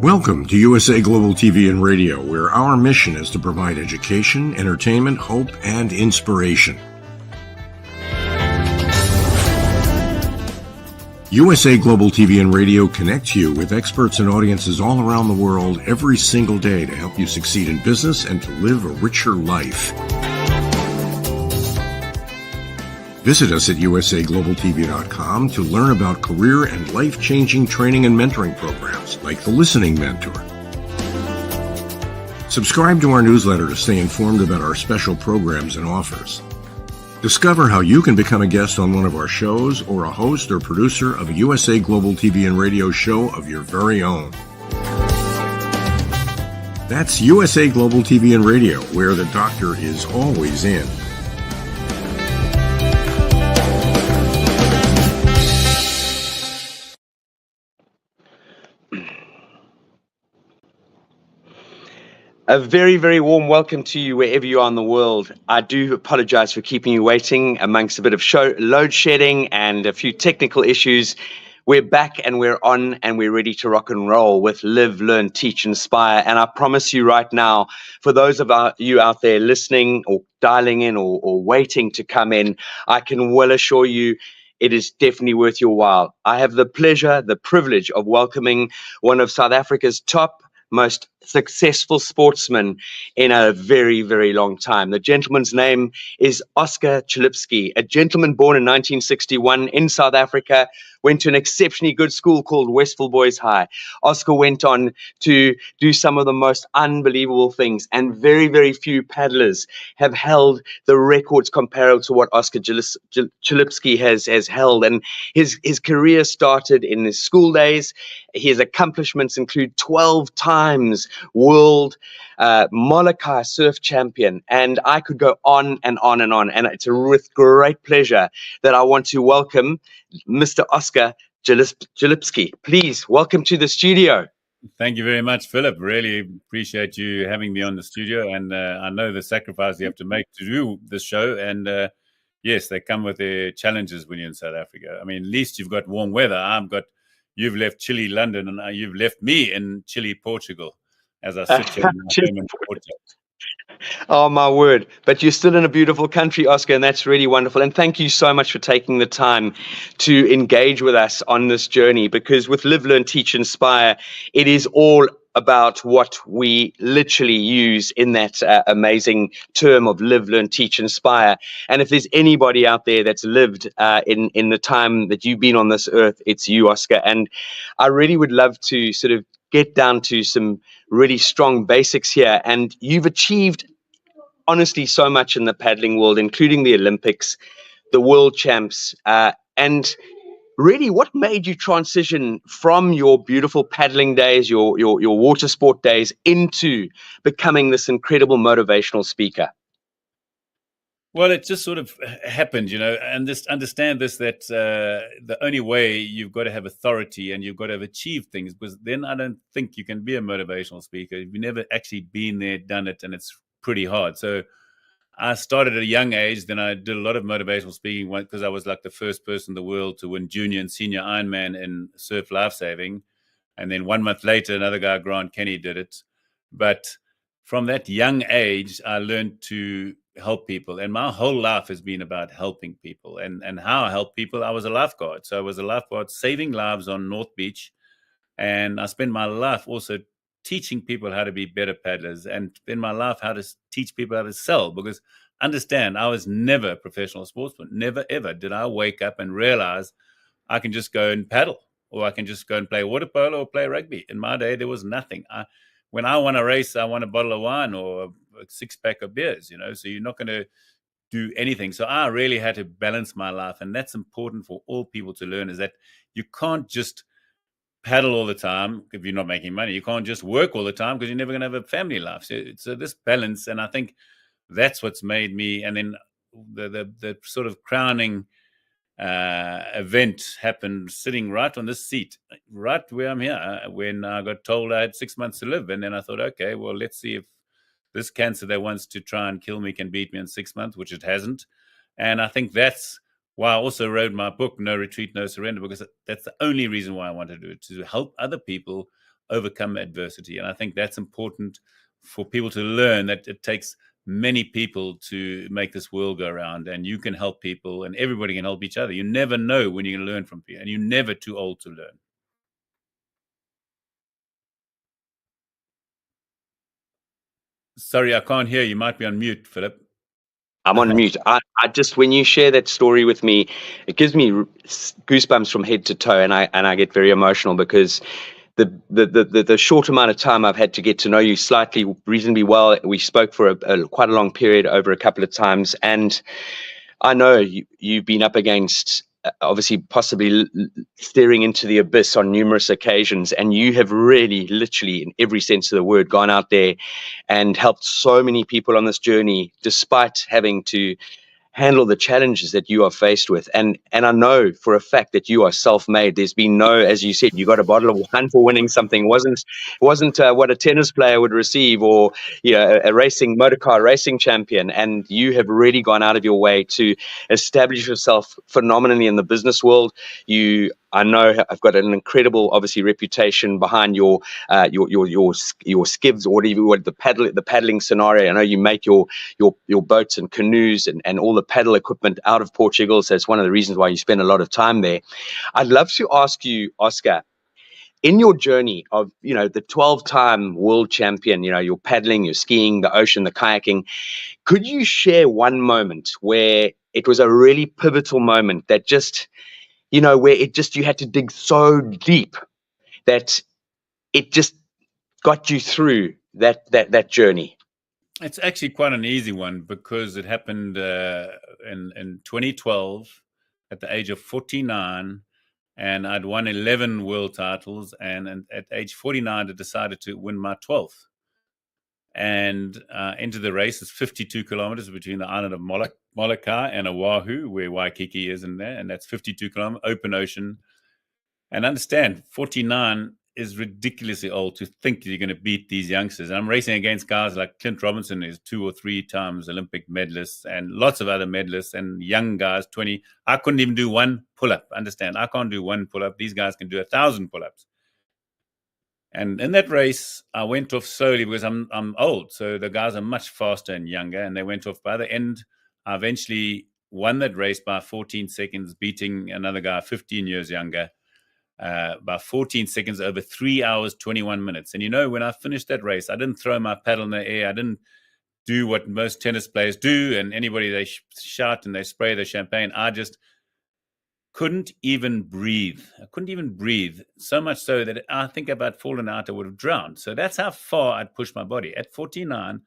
Welcome to USA Global TV and Radio, where our mission is to provide education, entertainment, hope, and inspiration. USA Global TV and Radio connects you with experts and audiences all around the world every single day to help you succeed in business and to live a richer life. Visit us at usaglobaltv.com to learn about career and life-changing training and mentoring programs like the Listening Mentor. Subscribe to our newsletter to stay informed about our special programs and offers. Discover how you can become a guest on one of our shows or a host or producer of a USA Global TV and Radio show of your very own. That's USA Global TV and Radio, where the doctor is always in. A very, very warm welcome to you wherever you are in the world. I do apologize for keeping you waiting amongst a bit of load shedding and a few technical issues. We're back and we're on and we're ready to rock and roll with Live, Learn, Teach, Inspire. And I promise you right now, for those of you out there listening or dialing in or waiting to come in, I can well assure you it is definitely worth your while. I have the pleasure, the privilege of welcoming one of South Africa's top most successful sportsman in a very, very long time. The gentleman's name is Oscar Chalupsky, a gentleman born in 1961 in South Africa, went to an exceptionally good school called Westville Boys High. Oscar went on to do some of the most unbelievable things, and very, very few paddlers have held the records comparable to what Oscar Chalupsky has held. And his career started in his school days. His accomplishments include 12 times World Molokai Surf Champion, and I could go on and on and on. And it's with great pleasure that I want to welcome Mr. Oscar Chalupsky. Please welcome to the studio. Thank you very much, Philip. Really appreciate you having me on the studio, and I know the sacrifice you have to make to do this show. And yes, they come with their challenges when you're in South Africa. I mean, at least you've got warm weather. You've left chilly London, and you've left me in chilly Portugal as I sit here in my home in Porto. Oh, my word. But you're still in a beautiful country, Oscar, and that's really wonderful. And thank you so much for taking the time to engage with us on this journey, because with Live, Learn, Teach, Inspire, it is all about what we literally use in that amazing term of live, learn, teach, inspire. And if there's anybody out there that's lived in the time that you've been on this earth, it's you, Oscar. And I really would love to sort of get down to some really strong basics here. And you've achieved, honestly, so much in the paddling world, including the Olympics, the world champs, and really, what made you transition from your beautiful paddling days, your water sport days, into becoming this incredible motivational speaker? Well, it just sort of happened, and just understand this, that the only way you've got to have authority and you've got to have achieved things, because then I don't think you can be a motivational speaker. You've never actually been there, done it, and it's pretty hard. So I started at a young age. Then I did a lot of motivational speaking because I was like the first person in the world to win junior and senior Ironman in surf lifesaving. And then 1 month later, another guy, Grant Kenny, did it. But from that young age, I learned to help people. And my whole life has been about helping people. And how I help people, I was a lifeguard. So I was a lifeguard saving lives on North Beach. And I spent my life also teaching people how to be better paddlers, and in my life how to teach people how to sell. Because understand, I was never a professional sportsman. Never, ever did I wake up and realize I can just go and paddle, or I can just go and play water polo or play rugby. In my day, there was nothing. When I won a race, I won a bottle of wine or a six-pack of beers, so you're not going to do anything. So I really had to balance my life, and that's important for all people to learn, is that you can't just paddle all the time if you're not making money. You can't just work all the time because you're never going to have a family life. So this balance, and I think that's what's made me. And then the sort of crowning event happened sitting right on this seat, right where I'm here, when I got told I had 6 months to live. And then I thought, okay, well, let's see if this cancer that wants to try and kill me can beat me in 6 months, which it hasn't. And I think that's why I also wrote my book, No Retreat, No Surrender, because that's the only reason why I wanted to do it, to help other people overcome adversity. And I think that's important for people to learn, that it takes many people to make this world go around, and you can help people and everybody can help each other. You never know when you're going to learn from people, and you're never too old to learn. Sorry, I can't hear you. You might be on mute, Philip. I'm on mute. I just, when you share that story with me, it gives me goosebumps from head to toe, and I get very emotional, because the short amount of time I've had to get to know you slightly reasonably well, we spoke for quite a long period over a couple of times, and I know you've been up against, obviously, possibly staring into the abyss on numerous occasions, and you have really, literally, in every sense of the word, gone out there and helped so many people on this journey, despite having to handle the challenges that you are faced with. And I know for a fact that you are self-made. There's been no, as you said, you got a bottle of wine for winning something. Wasn't what a tennis player would receive, or a motorcar racing champion. And you have really gone out of your way to establish yourself phenomenally in the business world. I know I've got an incredible, obviously, reputation behind your skivs, or whatever, the paddling scenario. I know you make your boats and canoes and all the paddle equipment out of Portugal, so it's one of the reasons why you spend a lot of time there. I'd love to ask you, Oscar, in your journey of the 12-time world champion, your paddling, your skiing, the ocean, the kayaking, could you share one moment where it was a really pivotal moment that just where you had to dig so deep that it just got you through that journey? It's actually quite an easy one, because it happened in 2012 at the age of 49, and I'd won 11 world titles, and at age 49 I decided to win my 12th. And into the race is 52 kilometers between the island of Molokai and Oahu, where Waikiki is in there, and that's 52 kilometers, open ocean. And understand, 49 is ridiculously old to think you're going to beat these youngsters. And I'm racing against guys like Clint Robinson, who's 2 or 3 times Olympic medalists, and lots of other medalists, and young guys, 20. I couldn't even do one pull-up. Understand, I can't do one pull-up. These guys can do 1,000 pull-ups. And in that race, I went off slowly because I'm old. So the guys are much faster and younger, and they went off. By the end, I eventually won that race by 14 seconds, beating another guy 15 years younger. By 14 seconds over 3 hours, 21 minutes. And when I finished that race, I didn't throw my paddle in the air. I didn't do what most tennis players do, and anybody, they shout and they spray the champagne. I just couldn't even breathe. I couldn't even breathe, so much so that I think if I'd fallen out, I would have drowned. So that's how far I'd pushed my body. At 49,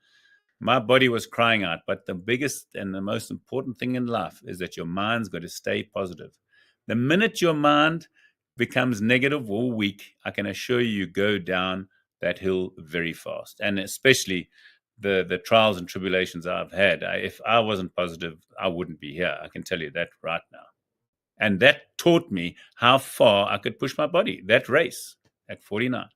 my body was crying out. But the biggest and the most important thing in life is that your mind's got to stay positive. The minute your mind becomes negative or weak, I can assure you go down that hill very fast. And especially the trials and tribulations I've had. If I wasn't positive, I wouldn't be here. I can tell you that right now. And that taught me how far I could push my body, that race at 49.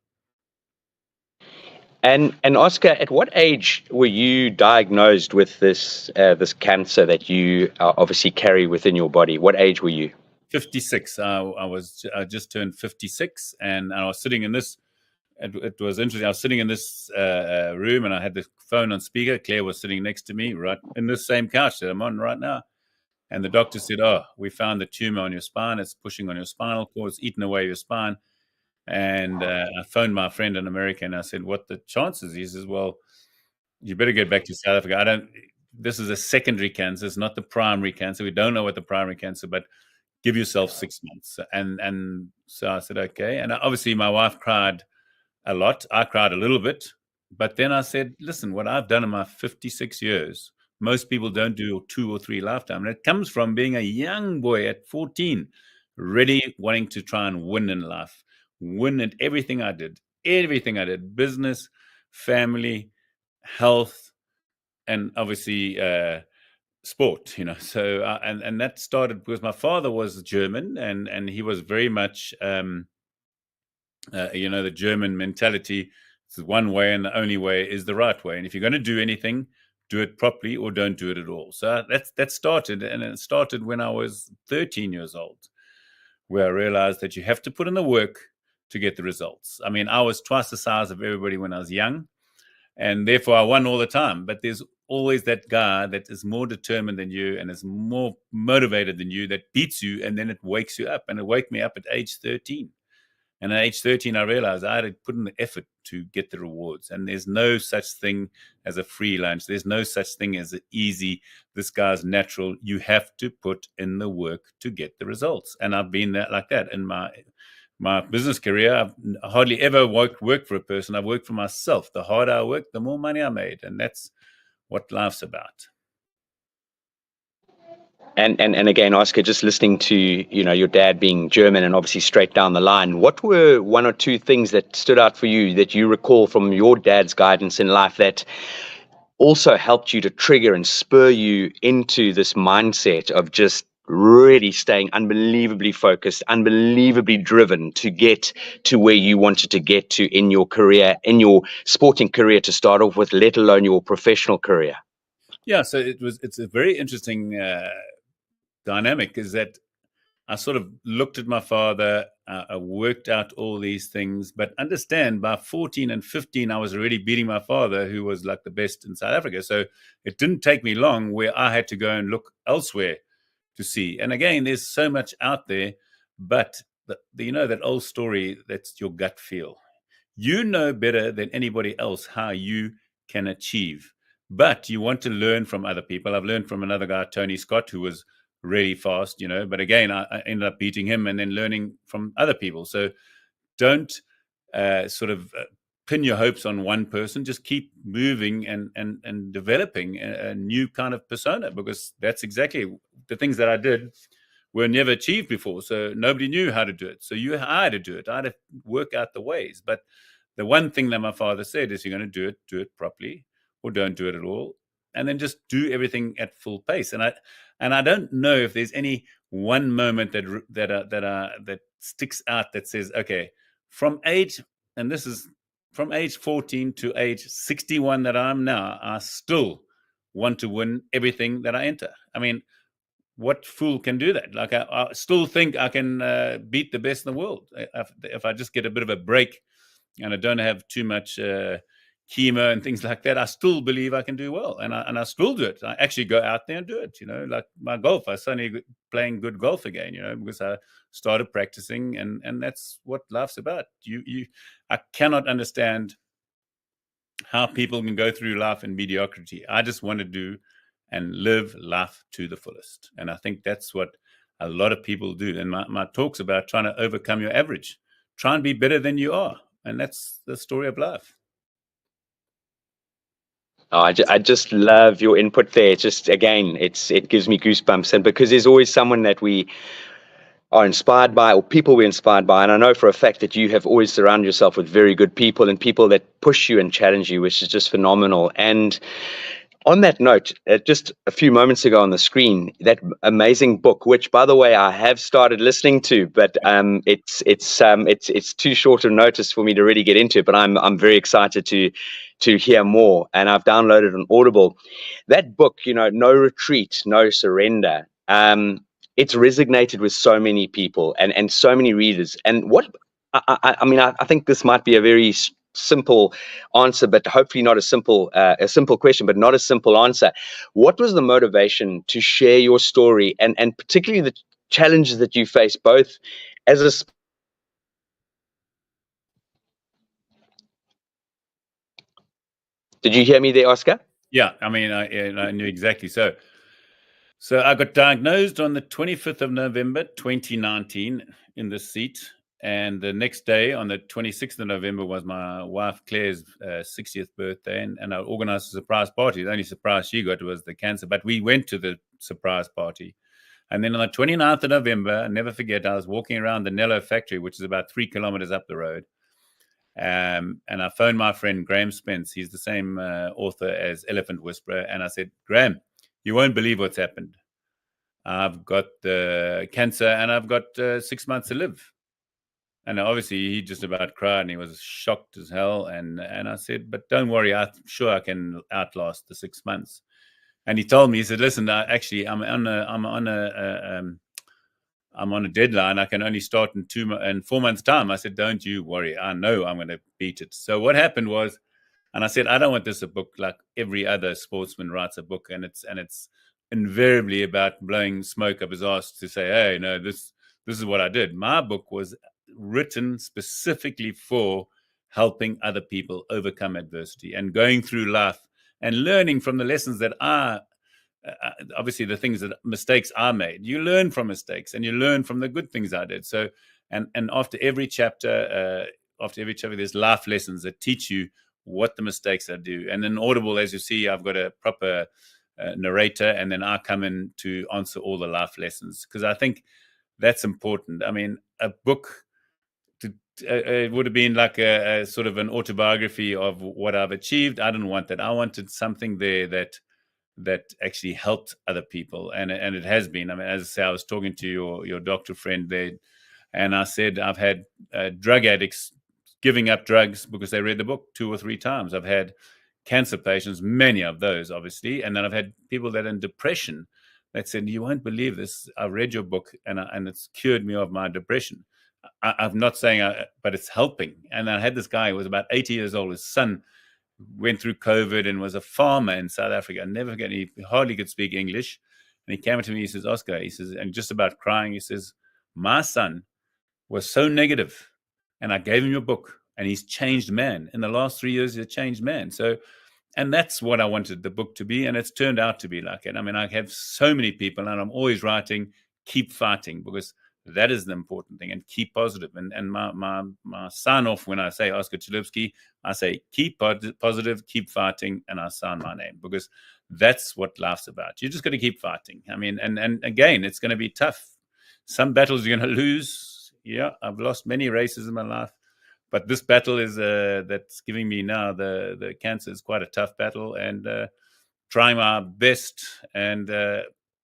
And Oscar, at what age were you diagnosed with this cancer that you obviously carry within your body? What age were you? 56. I just turned 56, and I was sitting in this. It was interesting. I was sitting in this room, and I had the phone on speaker. Claire was sitting next to me, right in this same couch that I'm on right now. And the doctor said, "Oh, we found the tumor on your spine. It's pushing on your spinal cord. It's eating away your spine." And I phoned my friend in America, and I said, "What the chances?" He says, "Well, you better get back to South Africa. This is a secondary cancer. It's not the primary cancer. We don't know what the primary cancer, but give yourself 6 months." And so I said, okay. And obviously my wife cried a lot. I cried a little bit. But then I said, listen, what I've done in my 56 years, most people don't do 2 or 3 lifetimes. And it comes from being a young boy at 14, ready, wanting to try and win in life. Win at everything I did. Business, family, health, and obviously sport, So and that started because my father was German, and he was very much the German mentality. It's one way, and the only way is the right way. And if you're going to do anything, do it properly or don't do it at all. So that started, and it started when I was 13 years old, where I realized that you have to put in the work to get the results. I mean, I was twice the size of everybody when I was young, and therefore I won all the time. But there's always that guy that is more determined than you and is more motivated than you that beats you, and then it wakes you up. And it woke me up at age 13. And at age 13, I realized I had to put in the effort to get the rewards. And there's no such thing as a free lunch. There's no such thing as an easy, this guy's natural. You have to put in the work to get the results. And I've been like that in my business career. I've hardly ever worked for a person. I've worked for myself. The harder I worked, the more money I made. And that's what life's about. And again, Oscar, just listening to, your dad being German and obviously straight down the line, what were one or two things that stood out for you that you recall from your dad's guidance in life that also helped you to trigger and spur you into this mindset of just really staying unbelievably focused, unbelievably driven to get to where you wanted to get to in your career, in your sporting career to start off with, let alone your professional career? Yeah, so it's a very interesting dynamic, is that I sort of looked at my father, I worked out all these things, but understand by 14 and 15, I was already beating my father, who was like the best in South Africa. So it didn't take me long where I had to go and look elsewhere to see. And again, there's so much out there, but that old story, that's your gut feel. You know better than anybody else how you can achieve, but you want to learn from other people. I've learned from another guy, Tony Scott, who was really fast, but again, I ended up beating him and then learning from other people. So don't pin your hopes on one person. Just keep moving and developing a new kind of persona, because that's exactly the things that I did were never achieved before. So nobody knew how to do it. So I had to do it. I had to work out the ways. But the one thing that my father said is, you're going to do it properly, or don't do it at all. And then just do everything at full pace. And I don't know if there's any one moment that sticks out that says, okay, from age 14 to age 61 that I'm now, I still want to win everything that I enter. I mean, what fool can do that? Like, I still think I can beat the best in the world if I just get a bit of a break and I don't have too much chemo and things like that. I still believe I can do well, and I still do it. I actually go out there and do it. Like my golf, I suddenly playing good golf again. Because I started practicing, and that's what life's about. I cannot understand how people can go through life in mediocrity. I just want to do and live life to the fullest, and I think that's what a lot of people do. And my talk's about trying to overcome your average, try and be better than you are, and that's the story of life. Oh, I just love your input there. Just again, it gives me goosebumps, and because there's always someone that we are inspired by, or people we're inspired by, and I know for a fact that you have always surrounded yourself with very good people and people that push you and challenge you, which is just phenomenal. And on that note, just a few moments ago on the screen, that amazing book, which, by the way, I have started listening to, but it's too short a notice for me to really get into it. But I'm very excited to hear more, and I've downloaded on Audible. That book, No Retreat, No Surrender. It's resonated with so many people and so many readers. And what I think this might be a very simple answer, but hopefully not a simple question, but not a simple answer. What was the motivation to share your story, and particularly the challenges that you face, both as a... Did you hear me there, Oscar? Yeah, I mean, I knew exactly. So I got diagnosed on the 25th of November, 2019 in this seat. And the next day, on the 26th of November, was my wife Claire's 60th birthday. And I organized a surprise party. The only surprise she got was the cancer. But we went to the surprise party. And then on the 29th of November, I'll never forget, I was walking around the Nello factory, which is about 3 kilometers up the road. And I phoned my friend Graham Spence. He's the same author as Elephant Whisperer. And I said, Graham, you won't believe what's happened. I've got the cancer and I've got 6 months to live. And obviously he just about cried and he was shocked as hell. And I said, but don't worry, I'm sure I can outlast the 6 months. And he told me, he said, listen, I'm on I'm on a deadline. I can only start in 4 months' time. I said, don't you worry. I know I'm going to beat it. So what happened was, and I said, I don't want this a book like every other sportsman writes a book, and it's invariably about blowing smoke up his ass to say, hey, no, this is what I did. My book was written specifically for helping other people overcome adversity and going through life and learning from the lessons that obviously the things that mistakes I made. You learn from mistakes and you learn from the good things I did. So, and after every chapter, there's life lessons that teach you what the mistakes I do. And in Audible, as you see, I've got a proper narrator, and then I come in to answer all the life lessons, because I think that's important. I mean, a book, it would have been like a sort of an autobiography of what I've achieved. I didn't want that. I wanted something there that actually helped other people, and it has been. I mean, as I say, I was talking to your doctor friend there, and I said I've had drug addicts giving up drugs because they read the book 2 or 3 times. I've had cancer patients, many of those, obviously, and then I've had people that are in depression that said, "You won't believe this. I read your book, and it's cured me of my depression." I'm not saying, but it's helping. And I had this guy who was about 80 years old. His son went through COVID and was a farmer in South Africa. I never forget, he hardly could speak English. And he came to me, he says, Oscar, he says, and just about crying, he says, my son was so negative, and I gave him your book, and he's changed man. In the last 3 years, he's a changed man. So, and that's what I wanted the book to be, and it's turned out to be like it. I mean, I have so many people, and I'm always writing, keep fighting, because that is the important thing, and keep positive. And my sign off when I say Oscar Chalupsky, I say keep positive, keep fighting, and I sign my name, because that's what life's about. You just got to keep fighting. I mean, and again, it's going to be tough. Some battles you're going to lose. Yeah, I've lost many races in my life, but this battle is that's giving me now the cancer is quite a tough battle, and trying my best and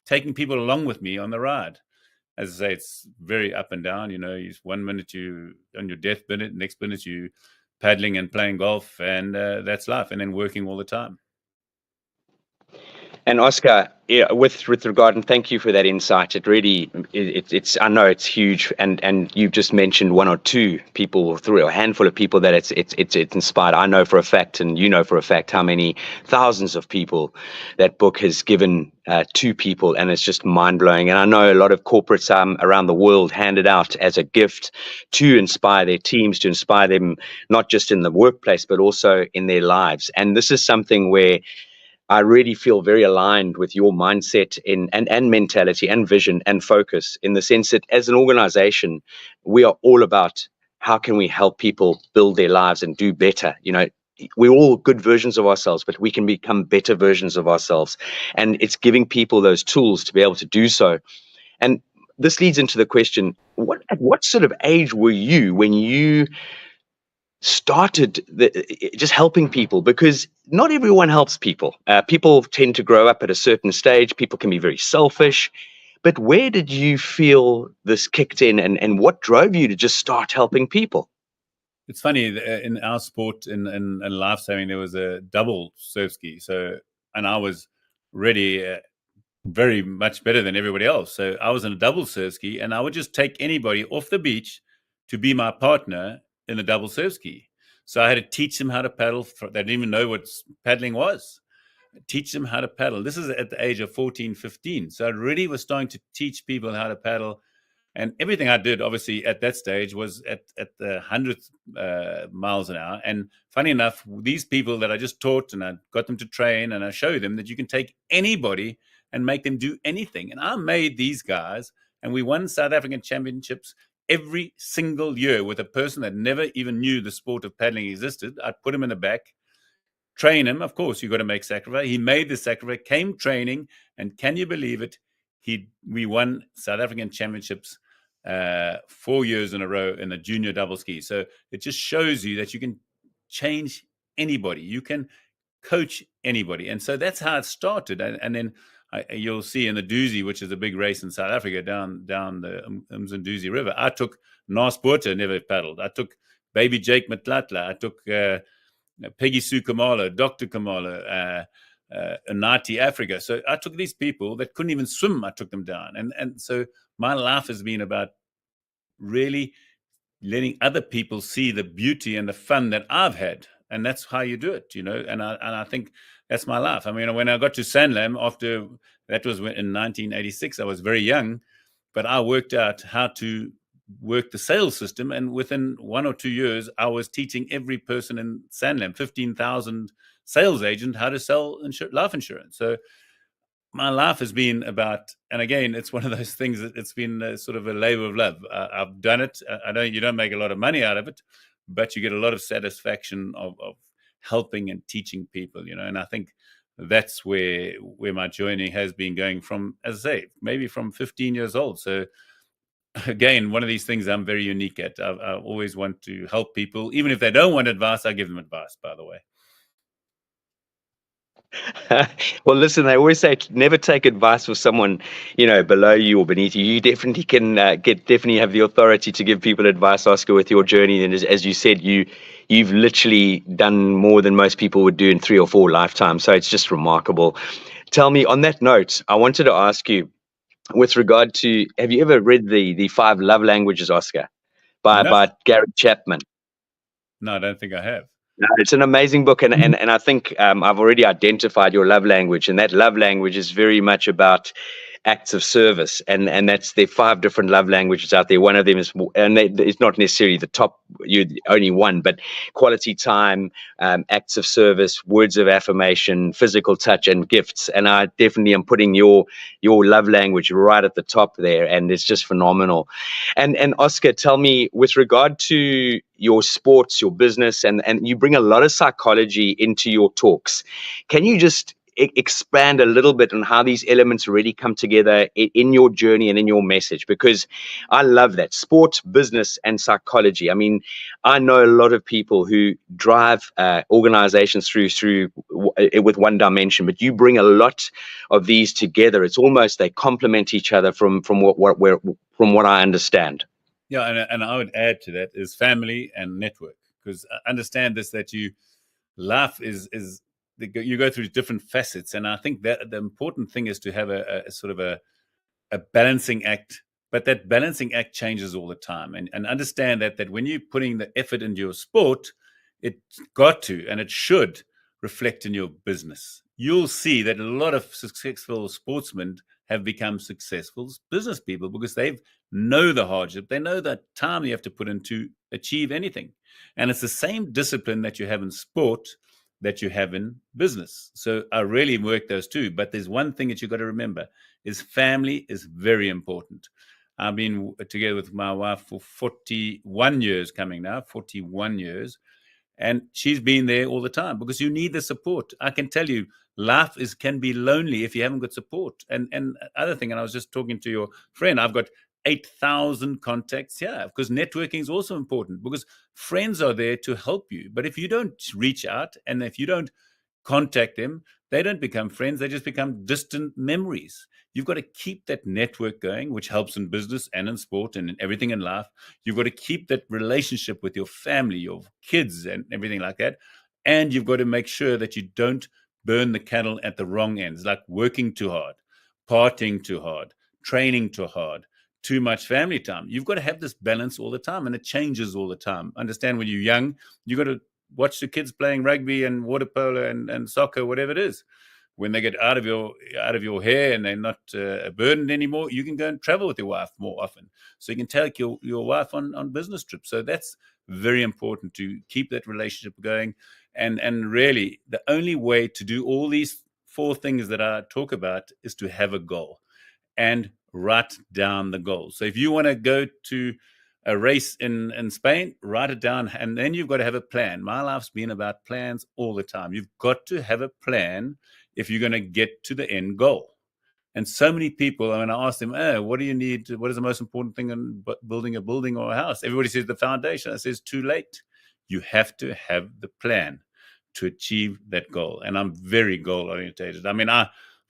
taking people along with me on the ride. As I say, it's very up and down. You know, 1 minute you on your deathbed, next minute you paddling and playing golf, and that's life. And then working all the time. And Oscar, yeah, with regard, and thank you for that insight. It really, it's I know it's huge, and you've just mentioned 1 or 2 people, 3 or a handful of people that it's inspired. I know for a fact, and you know for a fact, how many thousands of people that book has given to people, and it's just mind blowing. And I know a lot of corporates around the world hand it out as a gift to inspire their teams, to inspire them not just in the workplace but also in their lives. And this is something where I really feel very aligned with your mindset and mentality and vision and focus, in the sense that as an organization, we are all about how can we help people build their lives and do better. You know, we're all good versions of ourselves, but we can become better versions of ourselves. And it's giving people those tools to be able to do so. And this leads into the question, at what sort of age were you when you started just helping people? Because not everyone helps people. People tend to grow up at a certain stage. People can be very selfish. But where did you feel this kicked in, and what drove you to just start helping people? It's funny, in our sport, in Lifesaving, there was a double surf ski. So, and I was really very much better than everybody else. So I was in a double surf ski, and I would just take anybody off the beach to be my partner in a double surf ski. So I had to teach them how to paddle. They didn't even know what paddling was. Teach them how to paddle. This is at the age of 14, 15. So I really was starting to teach people how to paddle. And everything I did, obviously, at that stage was at the 100th miles an hour. And funny enough, these people that I just taught, and I got them to train, and I showed them that you can take anybody and make them do anything. And I made these guys, and we won South African championships every single year with a person that never even knew the sport of paddling existed. I'd put him in the back, train him. Of course, you got to make sacrifice. He made the sacrifice, came training, and can you believe it? We won South African championships 4 years in a row in the junior double ski. So it just shows you that you can change anybody. You can coach anybody. And so that's how it started. And then you'll see in the Doozy, which is a big race in South Africa, down the Umkomaas River, I took Nas Botha, never paddled. I took Baby Jake Matlatla. I took Peggy Sue Kamala, Dr. Kamala, Nati, Africa. So I took these people that couldn't even swim, I took them down. And so my life has been about really letting other people see the beauty and the fun that I've had. And that's how you do it, and I think that's my life. I mean, when I got to Sanlam that was in 1986, I was very young, but I worked out how to work the sales system. And within 1 or 2 years, I was teaching every person in Sanlam, 15,000 sales agent, how to sell life insurance. So my life has been about, and again, it's one of those things that it's been sort of a labor of love. I've done it. You don't make a lot of money out of it, but you get a lot of satisfaction of helping and teaching people, and I think that's where my journey has been going from, as I say, maybe from 15 years old. So again, one of these things I'm very unique at. I always want to help people. Even if they don't want advice, I give them advice, by the way. Well, listen, they always say never take advice from someone, below you or beneath you. You definitely can definitely have the authority to give people advice, Oscar, with your journey. And as you said, you've literally done more than most people would do in 3 or 4 lifetimes. So it's just remarkable. Tell me, on that note, I wanted to ask you, with regard to, have you ever read the 5 Love Languages, Oscar, No. by Gary Chapman? No, I don't think I have. No, it's an amazing book, and I think I've already identified your love language, and that love language is very much about acts of service, and that's the 5 different love languages out there. One of them is, and it's not necessarily the top, you only one, but quality time, acts of service, words of affirmation, physical touch, and gifts. And I definitely am putting your love language right at the top there, and it's just phenomenal. And Oscar, tell me, with regard to your sports, your business, and you bring a lot of psychology into your talks. Can you just expand a little bit on how these elements really come together in your journey and in your message? Because I love that. Sport, business, and psychology. I mean, I know a lot of people who drive organizations through with one dimension, but you bring a lot of these together. It's almost they complement each other from what I understand. Yeah, and I would add to that is family and network, because I understand this, that life is you go through different facets, and I think that the important thing is to have a sort of a balancing act, but that balancing act changes all the time, and understand that when you're putting the effort into your sport, it's got to, and it should reflect in your business. You'll see that a lot of successful sportsmen have become successful business people because they know the hardship. They know the time you have to put in to achieve anything. And it's the same discipline that you have in sport that you have in business. So I really work those two. But there's one thing that you've got to remember is family is very important. I've been together with my wife for 41 years coming now, 41 years. And she's been there all the time because you need the support. I can tell you, life can be lonely if you haven't got support. And other thing, and I was just talking to your friend, I've got 8,000 contacts here because networking is also important because friends are there to help you. But if you don't reach out and if you don't contact them, they don't become friends. They just become distant memories. You've got to keep that network going, which helps in business and in sport and in everything in life. You've got to keep that relationship with your family, your kids, and everything like that. And you've got to make sure that you don't burn the candle at the wrong ends, like working too hard, partying too hard, training too hard, too much family time. You've got to have this balance all the time, and it changes all the time. Understand, when you're young, you've got to watch the kids playing rugby and water polo and soccer, whatever it is. When they get out of your hair and they're not a burden anymore, you can go and travel with your wife more often. So you can take your wife on business trips. So that's very important to keep that relationship going. And really, the only way to do all these 4 things that I talk about is to have a goal and write down the goal. So if you want to go to a race in Spain, write it down, and then you've got to have a plan. My life's been about plans all the time. You've got to have a plan if you're going to get to the end goal. And so many people, when I ask them, what do you need? What is the most important thing in building a building or a house? Everybody says the foundation. I says too late. You have to have the plan to achieve that goal. And I'm very goal orientated. I mean,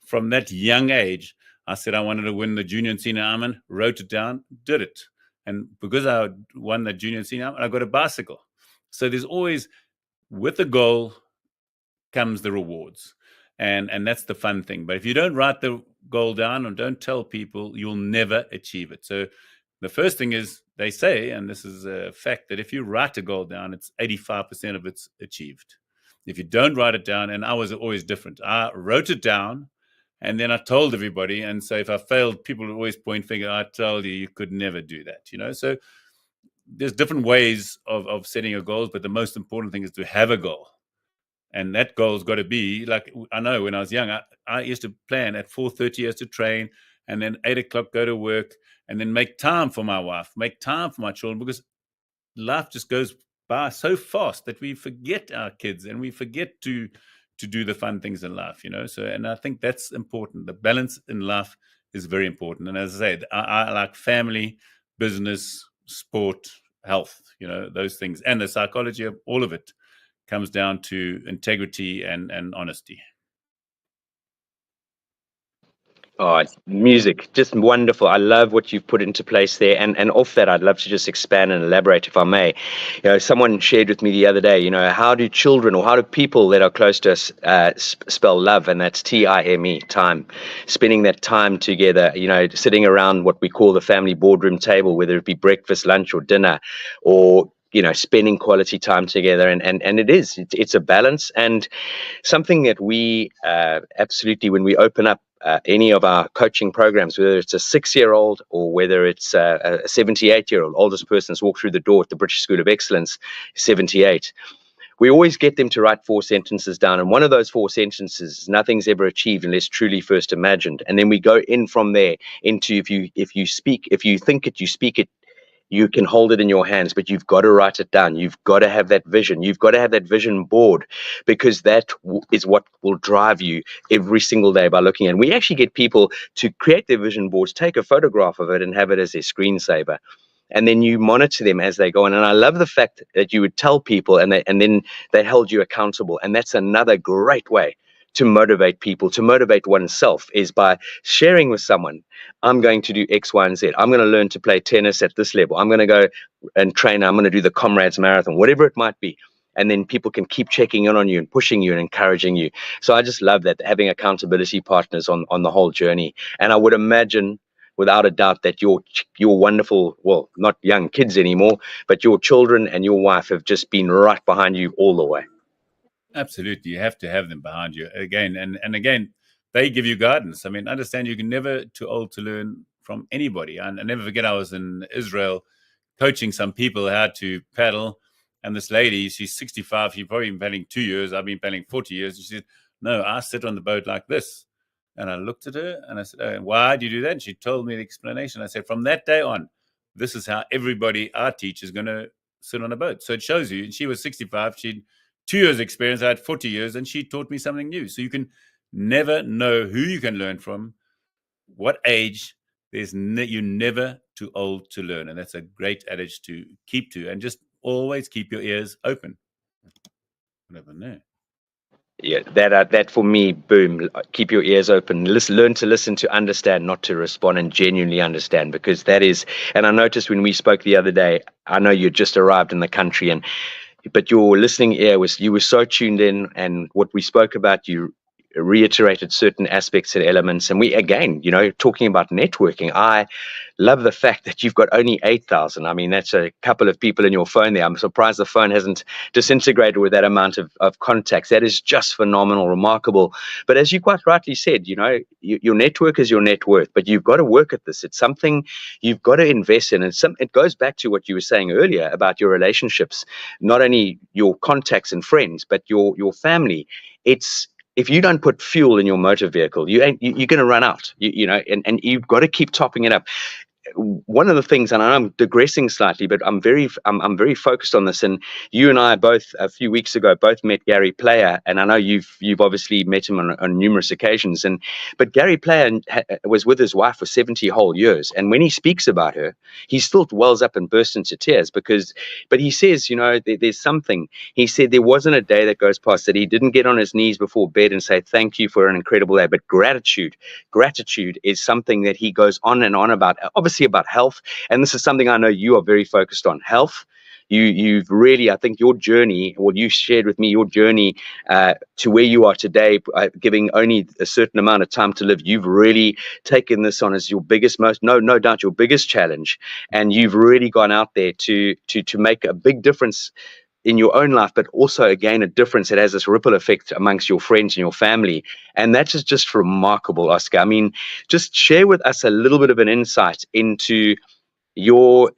from that young age, I said I wanted to win the junior and senior Ironman, wrote it down, did it. And because I won the junior and senior Ironman, I got a bicycle. So there's always, with the goal comes the rewards. And that's the fun thing. But if you don't write the goal down or don't tell people, you'll never achieve it. So the first thing is, they say, and this is a fact, that if you write a goal down, it's 85% of it's achieved. If you don't write it down, and I was always different, I wrote it down and then I told everybody. And so if I failed, people would always point finger. I told you, you could never do that, you know. So there's different ways of setting your goals, but the most important thing is to have a goal. And that goal's got to be, like, I know when I was young, I used to plan at 4:30 years to train, and then 8 o'clock go to work, and then make time for my wife, make time for my children, because life just goes by so fast that we forget our kids and we forget to do the fun things in life, you know. So, and I think that's important. The balance in life is very important. And as I said, I like family, business, sport, health, you know, those things, and the psychology of all of it comes down to integrity and honesty. Oh, music, just wonderful. I love what you've put into place there. And off that, I'd love to just expand and elaborate, if I may. You know, someone shared with me the other day, you know, how do children, or how do people that are close to us spell love? And that's TIME, time. Spending that time together, you know, sitting around what we call the family boardroom table, whether it be breakfast, lunch, or dinner, or, you know, spending quality time together. And it's a balance, and something that we absolutely, when we open up any of our coaching programs, whether it's a 6-year-old or whether it's a 78-year-old, oldest person that's walked through the door at the British School of Excellence, 78, we always get them to write 4 sentences down. And one of those 4 sentences, nothing's ever achieved unless truly first imagined. And then we go in from there into, if you think it, you speak it, you can hold it in your hands, but you've got to write it down. You've got to have that vision. You've got to have that vision board, because that is what will drive you every single day by looking at it. And we actually get people to create their vision boards, take a photograph of it and have it as their screensaver. And then you monitor them as they go on. And I love the fact that you would tell people, and then they held you accountable. And that's another great way to motivate people, to motivate oneself, is by sharing with someone, I'm going to do X, Y, and Z. I'm going to learn to play tennis at this level. I'm going to go and train. I'm going to do the Comrades Marathon, whatever it might be. And then people can keep checking in on you and pushing you and encouraging you. So I just love that, having accountability partners on the whole journey. And I would imagine, without a doubt, that your wonderful, well, not young kids anymore, but your children and your wife have just been right behind you all the way. Absolutely. You have to have them behind you again. And again, they give you guidance. I mean, understand, you can never too old to learn from anybody. And I never forget, I was in Israel coaching some people how to paddle. And this lady, she's 65. She's probably been paddling 2 years. I've been paddling 40 years. She said, no, I sit on the boat like this. And I looked at her and I said, oh, why do you do that? And she told me the explanation. I said, from that day on, this is how everybody I teach is going to sit on a boat. So it shows you. And she was 65. She'd 2 years experience. I had 40 years, and she taught me something new. So you can never know who you can learn from, what age. You're never too old to learn. And that's a great adage to keep to. And just always keep your ears open. Never know. Yeah, that for me, boom, keep your ears open, learn to listen, to understand, not to respond, and genuinely understand, because that is, and I noticed when we spoke the other day, I know you just arrived in the country, but your listening ear you were so tuned in, and what we spoke about, you reiterated certain aspects and elements. And we, again, you know, talking about networking, I love the fact that you've got only 8,000. I mean, that's a couple of people in your phone there. I'm surprised the phone hasn't disintegrated with that amount of contacts. That is just phenomenal, remarkable. But as you quite rightly said, you know, your network is your net worth, but you've got to work at this. It's something you've got to invest in. And it goes back to what you were saying earlier about your relationships, not only your contacts and friends, but your family. If you don't put fuel in your motor vehicle, you're going to run out, you know, and you've got to keep topping it up. One of the things, and I'm digressing slightly, but I'm very focused on this. And you and I both, a few weeks ago, both met Gary Player, and I know you've obviously met him on numerous occasions. But Gary Player was with his wife for 70 whole years, and when he speaks about her, he still wells up and bursts into tears but he says, you know, there's something. He said there wasn't a day that goes past that he didn't get on his knees before bed and say thank you for an incredible day. But gratitude is something that he goes on and on about. Obviously about health, and this is something I know you are very focused on: health, you've really, I think your journey, well, you shared with me your journey to where you are today, giving only a certain amount of time to live. You've really taken this on as your biggest, no doubt your biggest challenge, and you've really gone out there to make a big difference in your own life, but also again a difference that has this ripple effect amongst your friends and your family. And that is just remarkable, Oscar. I mean, just share with us a little bit of an insight into your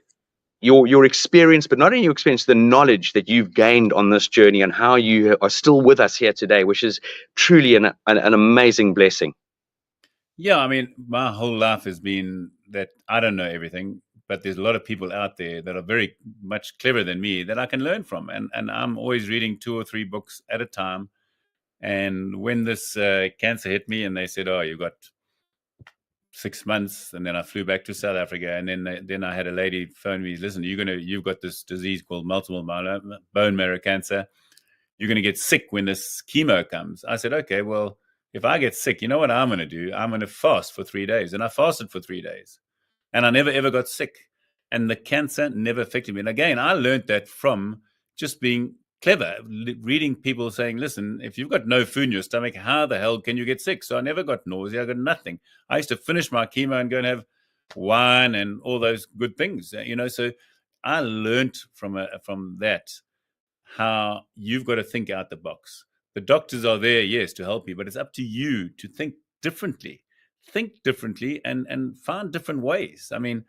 experience, but not only your experience, the knowledge that you've gained on this journey and how you are still with us here today, which is truly an amazing blessing. Yeah, I mean, my whole life has been that I don't know everything, but there's a lot of people out there that are very much cleverer than me that I can learn from. And I'm always reading 2 or 3 books at a time. And when this cancer hit me and they said, oh, you've got 6 months, and then I flew back to South Africa, and then I had a lady phone me, listen, you've got this disease called multiple bone marrow cancer. You're going to get sick when this chemo comes. I said, okay, well, if I get sick, you know what I'm going to do? I'm going to fast for 3 days. And I fasted for 3 days. And I never, ever got sick. And the cancer never affected me. And again, I learned that from just being clever, reading people saying, listen, if you've got no food in your stomach, how the hell can you get sick? So I never got nausea. I got nothing. I used to finish my chemo and go and have wine and all those good things, So I learned from that how you've got to think out the box. The doctors are there, yes, to help you, but it's up to you to think differently. Think differently and find different ways. I mean,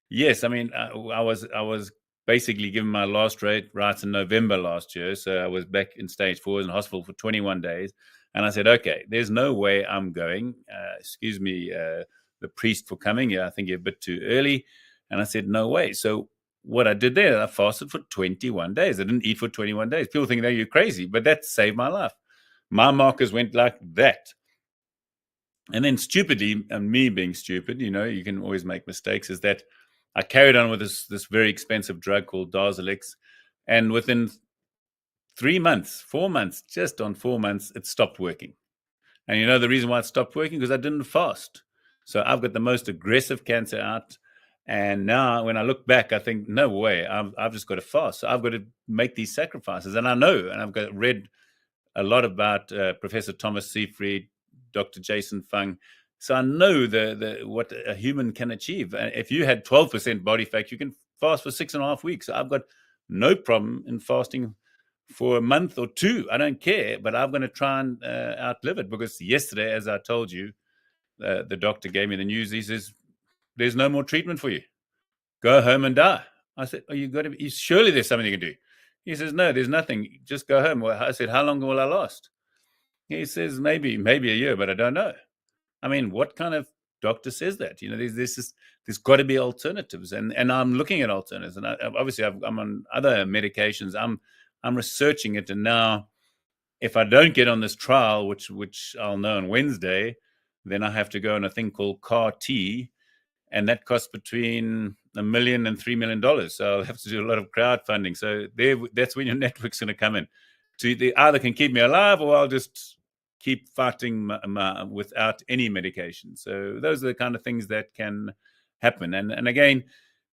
yes, I mean, I was basically given my last rites in November last year. So I was back in stage 4 in hospital for 21 days. And I said, okay, there's no way I'm going. Excuse me, the priest for coming. Yeah, I think you're a bit too early. And I said, no way. So what I did there, I fasted for 21 days. I didn't eat for 21 days. People think that you're crazy, but that saved my life. My markers went like that. And then stupidly, and me being stupid, you can always make mistakes, is that I carried on with this very expensive drug called Darzalex. And within 3 months, 4 months, just on 4 months, it stopped working. And the reason why it stopped working? Because I didn't fast. So I've got the most aggressive cancer out. And now when I look back, I think, no way, I've just got to fast. So I've got to make these sacrifices. And I know, and I've read a lot about Professor Thomas Seyfried, Dr. Jason Fung. So I know what a human can achieve. If you had 12% body fat, you can fast for 6.5 weeks. So I've got no problem in fasting for a month or 2. I don't care, but I'm going to try and outlive it. Because yesterday, as I told you, the doctor gave me the news. He says, there's no more treatment for you. Go home and die. I said, surely there's something you can do. He says, no, there's nothing. Just go home. Well, I said, how long will I last? He says, maybe a year, but I don't know. I mean, what kind of doctor says that? There's got to be alternatives, and I'm looking at alternatives. And obviously, I'm on other medications. I'm researching it, and now, if I don't get on this trial, which I'll know on Wednesday, then I have to go on a thing called CAR T, and that costs between $1 million and $3 million. So I'll have to do a lot of crowdfunding. So that's when your network's going to come in. So they either can keep me alive, or I'll just keep fighting without any medication. So those are the kind of things that can happen. And again,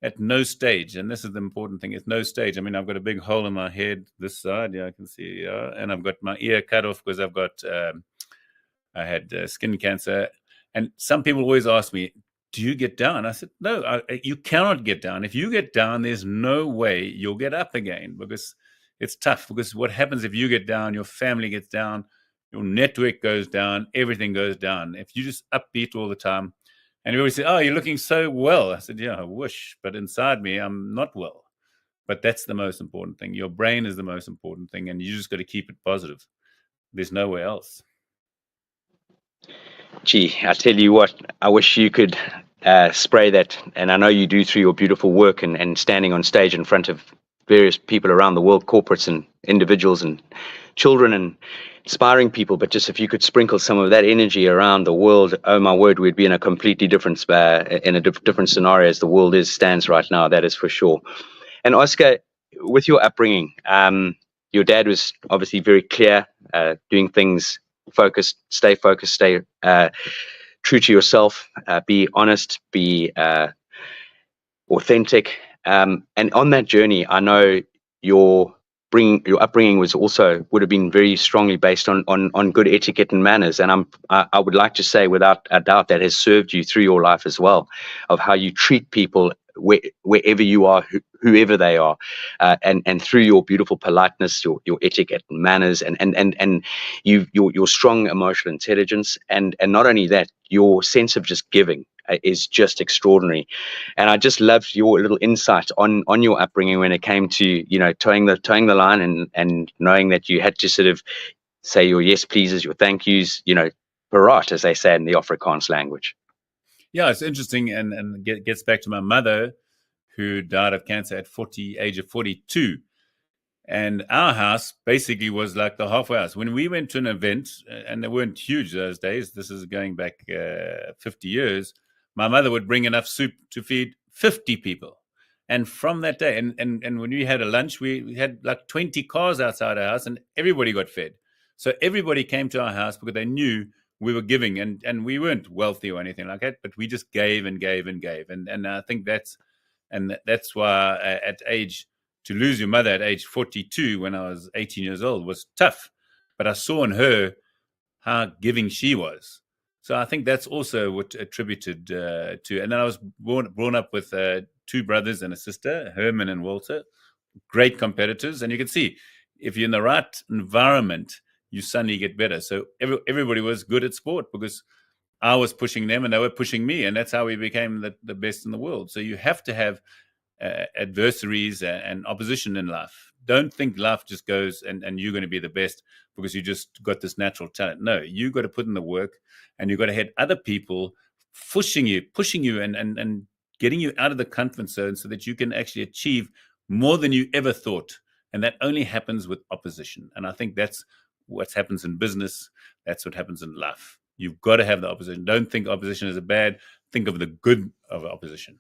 at no stage, and this is the important thing, at no stage. I mean, I've got a big hole in my head this side. Yeah, I can see. And I've got my ear cut off because I had skin cancer. And some people always ask me, do you get down? I said, no, you cannot get down. If you get down, there's no way you'll get up again, because it's tough. Because what happens if you get down, your family gets down, your network goes down, everything goes down. If you just upbeat all the time, and everybody say, oh, you're looking so well. I said, yeah, I wish, but inside me, I'm not well. But that's the most important thing. Your brain is the most important thing, and you just got to keep it positive. There's nowhere else. Gee, I tell you what, I wish you could spray that, and I know you do through your beautiful work and standing on stage in front of various people around the world, corporates and individuals and children and inspiring people, but just if you could sprinkle some of that energy around the world, oh my word, we'd be in a completely different different scenario as the world stands right now, that is for sure. And Oscar, with your upbringing, your dad was obviously very clear, doing things focused, stay true to yourself, be honest, be authentic. And on that journey, I know your upbringing would have been very strongly based on good etiquette and manners, and I would like to say without a doubt that has served you through your life as well, of how you treat people wherever you are, whoever they are, and through your beautiful politeness, your etiquette and manners, and your strong emotional intelligence, and not only that, your sense of just giving is just extraordinary. And I just loved your little insight on your upbringing when it came to, towing the line, and knowing that you had to sort of say your yes pleases, your thank yous, parat, as they say in the Afrikaans language. Yeah, it's interesting, and gets back to my mother, who died of cancer at age of 42. And our house basically was like the halfway house. When we went to an event, and they weren't huge those days, this is going back 50 years, my mother would bring enough soup to feed 50 people. And from that day, and when we had a lunch, we had like 20 cars outside our house, and everybody got fed. So everybody came to our house because they knew we were giving, and we weren't wealthy or anything like that, but we just gave and gave and gave. And I think that's why to lose your mother at age 42 when I was 18 years old was tough. But I saw in her how giving she was. So I think that's also what attributed to. And then I was born up with two brothers and a sister, Herman and Walter, great competitors. And you can see, if you're in the right environment, you suddenly get better. So everybody was good at sport because I was pushing them and they were pushing me. And that's how we became the best in the world. So you have to have adversaries and opposition in life. Don't think life just goes and you're going to be the best because you just got this natural talent. No, you got to put in the work, and you got to have other people pushing you and getting you out of the comfort zone so that you can actually achieve more than you ever thought. And that only happens with opposition. And I think that's what happens in business. That's what happens in life. You've got to have the opposition. Don't think opposition is a bad. Think of the good of opposition.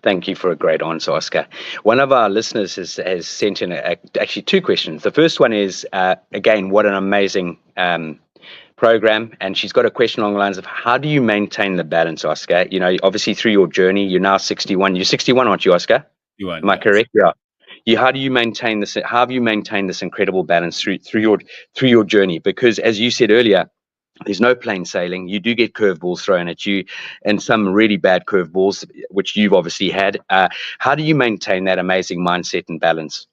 Thank you for a great answer, Oscar. One of our listeners has sent in actually two questions. The first one is, again, what an amazing program. And she's got a question along the lines of, how do you maintain the balance, Oscar? Obviously through your journey, you're now 61. You're 61, aren't you, Oscar? You are. Am I correct? Yeah. How do you maintain this? How have you maintained this incredible balance through your journey? Because as you said earlier, there's no plain sailing. You do get curveballs thrown at you, and some really bad curveballs, which you've obviously had. How do you maintain that amazing mindset and balance?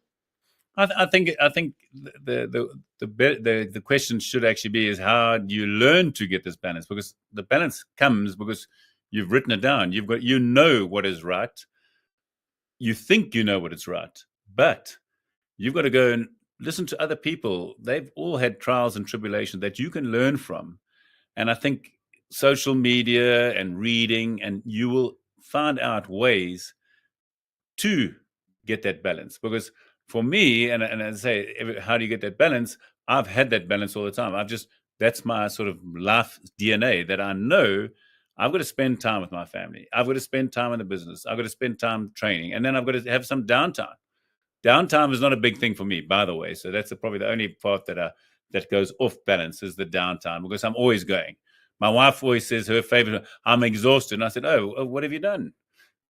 I think the question should actually be is, how do you learn to get this balance? Because the balance comes because you've written it down. You know what is right. You think you know what is right, but you've got to go and listen to other people. They've all had trials and tribulations that you can learn from. And I think social media and reading, and you will find out ways to get that balance. Because for me, and as I say, how do you get that balance? I've had that balance all the time. That's my sort of life DNA, that I know I've got to spend time with my family. I've got to spend time in the business. I've got to spend time training. And then I've got to have some downtime. Downtime is not a big thing for me, by the way. So that's probably the only part that goes off balance is the downtime, because I'm always going. My wife always says her favorite, I'm exhausted. And I said, oh, what have you done?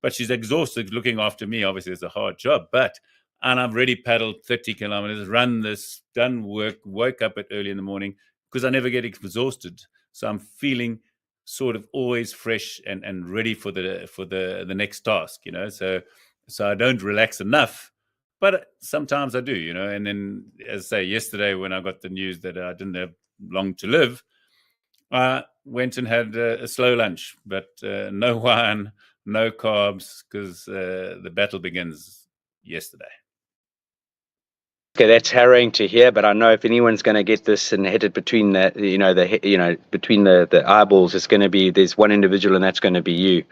But she's exhausted looking after me. Obviously, it's a hard job. And I've already paddled 30 kilometers, run this, done work, woke up early in the morning, because I never get exhausted. So I'm feeling sort of always fresh and ready for the next task, So I don't relax enough. But sometimes I do, and then, as I say, yesterday when I got the news that I didn't have long to live, I went and had a slow lunch, but no wine, no carbs, because the battle begins yesterday. Okay, that's harrowing to hear, but I know if anyone's going to get this and hit it between between the eyeballs, it's going to be, there's one individual, and that's going to be you.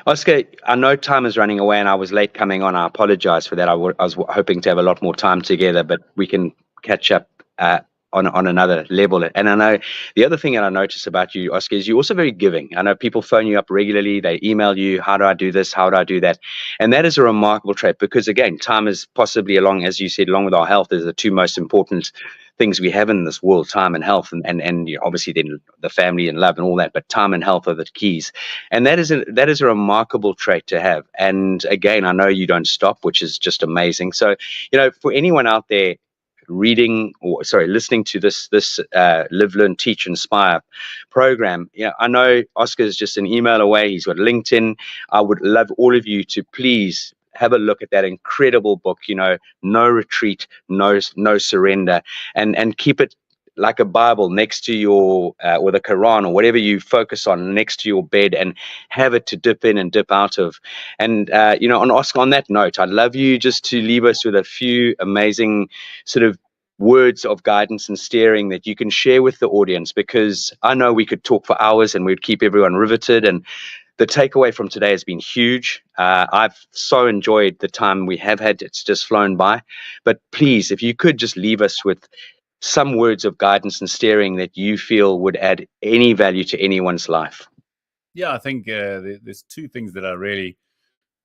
Oscar, I know time is running away and I was late coming on. I apologize for that. I was hoping to have a lot more time together, but we can catch up on another level. And I know the other thing that I notice about you, Oscar, is you're also very giving. I know people phone you up regularly. They email you, how do I do this? How do I do that? And that is a remarkable trait, because again, time is possibly, as you said, along with our health, is the two most important things we have in this world, time and health, and you know, obviously then the family and love and all that, but time and health are the keys. And that is a remarkable trait to have. And again, I know you don't stop, which is just amazing. So, you know, for anyone out there listening to this Live, Learn, Teach, Inspire program, yeah, I know Oscar is just an email away. He's got LinkedIn. I would love all of you to please have a look at that incredible book, you know, No Retreat, No Surrender, and keep it like a Bible next to your, or the Quran or whatever you focus on, next to your bed, and have it to dip in and dip out of. And, you know, Oscar, on that note, I'd love you just to leave us with a few amazing sort of words of guidance and steering that you can share with the audience, because I know we could talk for hours and we'd keep everyone riveted. And the takeaway from today has been huge. I've so enjoyed the time we have had. It's just flown by. But please, if you could just leave us with some words of guidance and steering that you feel would add any value to anyone's life. Yeah, I think there's two things that I really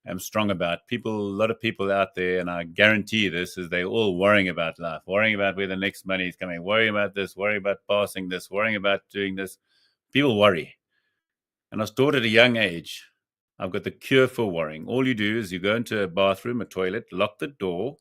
am strong about. A lot of people out there, and I guarantee this, is they're all worrying about life, worrying about where the next money is coming, worrying about this, worrying about passing this, worrying about doing this. People worry. And I was taught at a young age, I've got the cure for worrying. All you do is you go into a bathroom, a toilet, lock the door,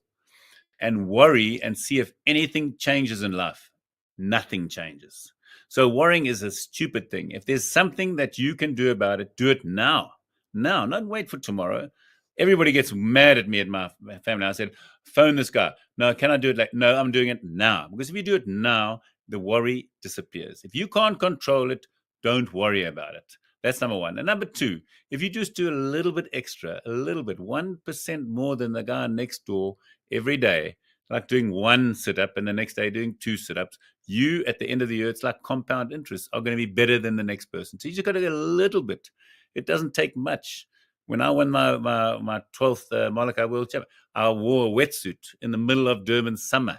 and worry and see if anything changes in life. Nothing changes. So worrying is a stupid thing. If there's something that you can do about it, do it now. Now, not wait for tomorrow. Everybody gets mad at me at my family. I said, phone this guy. No, can I do it? No, I'm doing it now. Because if you do it now, the worry disappears. If you can't control it, don't worry about it. That's number one. And number two, if you just do a little bit extra, a little bit, 1% more than the guy next door every day, like doing one sit-up and the next day doing 2 sit-ups, you, at the end of the year, it's like compound interest, are going to be better than the next person. So you just got to get a little bit. It doesn't take much. When I won my 12th Molokai World Champion, I wore a wetsuit in the middle of Durban summer.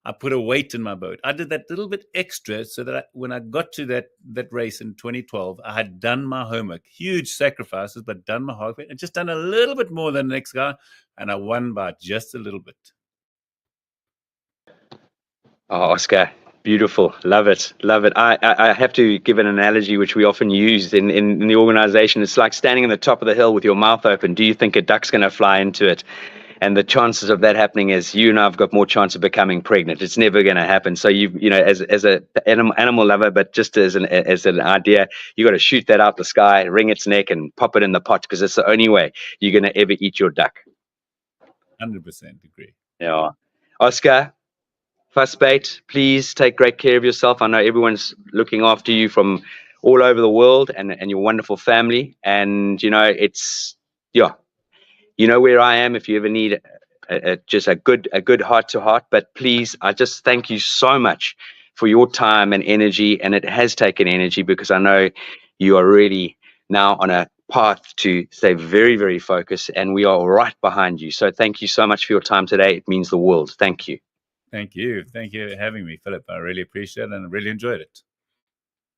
I put a weight in my boat. I did that little bit extra so that when I got to that race in 2012, I had done my homework. Huge sacrifices, but done my homework and just done a little bit more than the next guy. And I won by just a little bit. Oh, Oscar, beautiful. Love it. Love it. I have to give an analogy which we often use in the organization. It's like standing on the top of the hill with your mouth open. Do you think a duck's going to fly into it? And the chances of that happening is you and I've got more chance of becoming pregnant. It's never going to happen. So you know, as an animal lover, but just as an idea, you got to shoot that out the sky, wring its neck, and pop it in the pot, because it's the only way you're going to ever eat your duck. 100% agree. Yeah, Oscar, Fussbait, please take great care of yourself. I know everyone's looking after you from all over the world, and your wonderful family. And you know, it's you know where I am if you ever need just a good heart to heart. But please, I just thank you so much for your time and energy. And it has taken energy, because I know you are really now on a path to stay very, very focused, and we are right behind you. So thank you so much for your time today. It means the world. Thank you. Thank you. Thank you for having me, Philip. I really appreciate it and I really enjoyed it.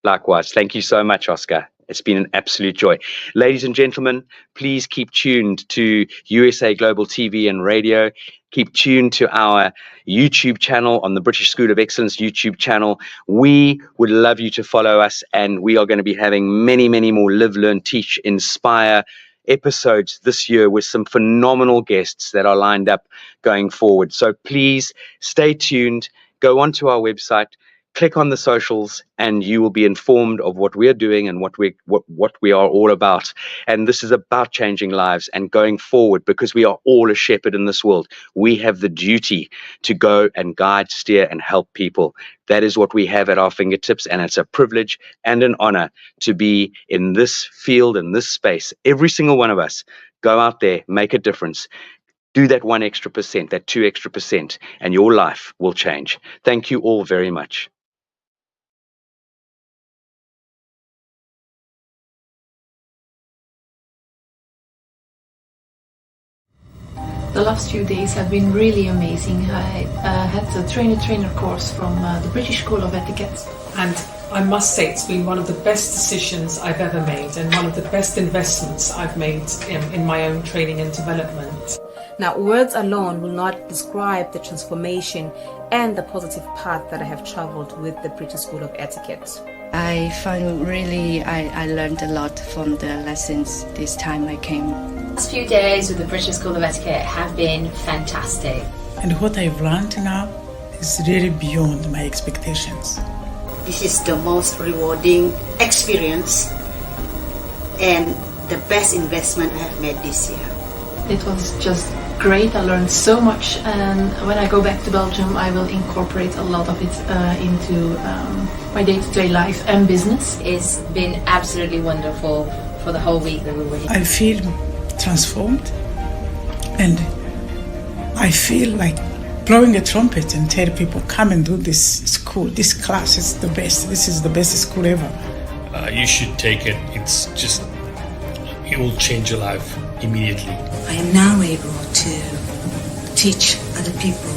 Likewise. Thank you so much, Oscar. It's been an absolute joy. Ladies and gentlemen, please keep tuned to USA Global TV and Radio. Keep tuned to our YouTube channel, on the British School of Excellence YouTube channel. We would love you to follow us, and we are going to be having many, many more Live, Learn, Teach, Inspire episodes this year with some phenomenal guests that are lined up going forward. So please stay tuned, go onto our website, click on the socials, and you will be informed of what we're doing and what we are all about. And this is about changing lives and going forward, because we are all a shepherd in this world. We have the duty to go and guide, steer, and help people. That is what we have at our fingertips, and it's a privilege and an honor to be in this field, in this space. Every single one of us, go out there, make a difference. Do that 1 extra percent, that 2 extra percent, and your life will change. Thank you all very much. The last few days have been really amazing. I had the trainer course from the British School of Etiquette. And I must say it's been one of the best decisions I've ever made, and one of the best investments I've made in my own training and development. Now, words alone will not describe the transformation and the positive path that I have traveled with the British School of Etiquette. I find really I learned a lot from the lessons this time I came. The last few days with the British School of Etiquette have been fantastic. And what I've learned now is really beyond my expectations. This is the most rewarding experience and the best investment I have made this year. It was just great. I learned so much, and when I go back to Belgium I will incorporate a lot of it into my day-to-day life and business. It's been absolutely wonderful for the whole week that we were here. I feel transformed, and I feel like blowing a trumpet and tell people, come and do this school, this class is the best, this is the best school ever. You should take it. It's just, it will change your life immediately. I am now able to teach other people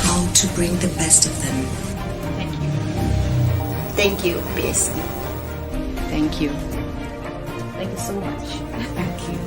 how to bring the best of them. Thank you. Thank you, BSC. Thank you. Thank you so much. Thank you.